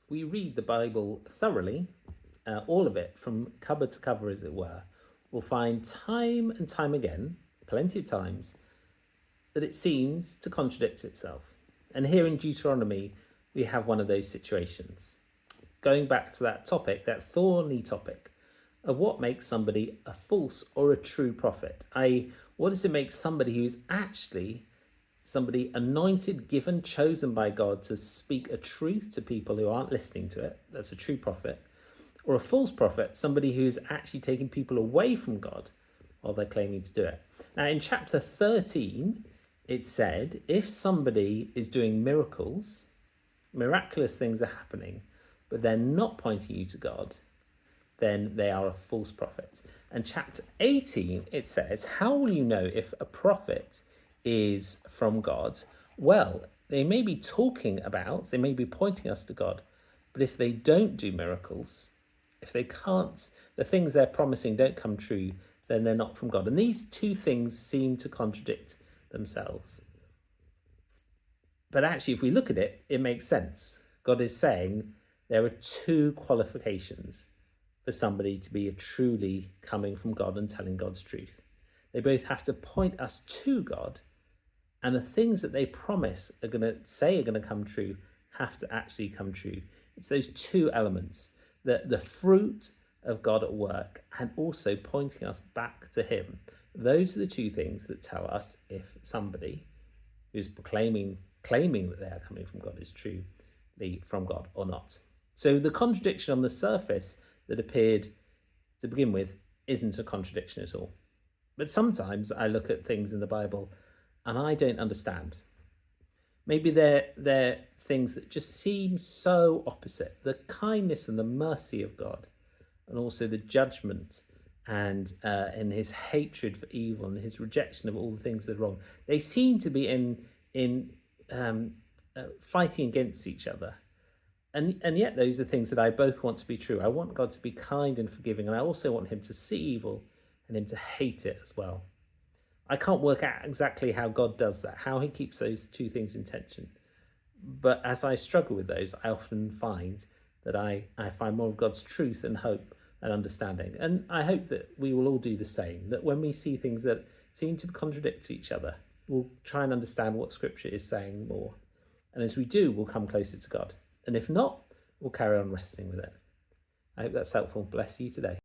If we read the Bible thoroughly, all of it from cover to cover, as it were, we'll find time and time again, plenty of times, that it seems to contradict itself. And here in Deuteronomy, we have one of those situations. Going back to that topic, that thorny topic of what makes somebody a false or a true prophet, i.e., what does it make somebody who is actually somebody anointed, given, chosen by God to speak a truth to people who aren't listening to it? That's a true prophet. Or a false prophet, somebody who's actually taking people away from God while they're claiming to do it. Now, in chapter 13, it said, if somebody is doing miracles, miraculous things are happening, but they're not pointing you to God, then they are a false prophet. And chapter 18, it says, how will you know if a prophet is from God? Well, they may be talking about, they may be pointing us to God, but if they don't do miracles, if they can't, the things they're promising don't come true, then they're not from God. And these two things seem to contradict themselves. But actually, if we look at it, it makes sense. God is saying there are two qualifications for somebody to be truly coming from God and telling God's truth. They both have to point us to God, and the things that they promise are going to say are going to come true have to actually come true. It's those two elements, the fruit of God at work and also pointing us back to him. Those are the two things that tell us if somebody who's claiming that they are coming from God is truly from God or not. So the contradiction on the surface that appeared to begin with isn't a contradiction at all. But sometimes I look at things in the Bible and I don't understand. Maybe they're things that just seem so opposite. The kindness and the mercy of God, and also the judgment and his hatred for evil and his rejection of all the things that are wrong. They seem to be in fighting against each other. And yet those are things that I both want to be true. I want God to be kind and forgiving, and I also want him to see evil and him to hate it as well. I can't work out exactly how God does that, how he keeps those two things in tension. But as I struggle with those, I often find that I find more of God's truth and hope and understanding. And I hope that we will all do the same, that when we see things that seem to contradict each other, we'll try and understand what Scripture is saying more. And as we do, we'll come closer to God. And if not, we'll carry on wrestling with it. I hope that's helpful. Bless you today.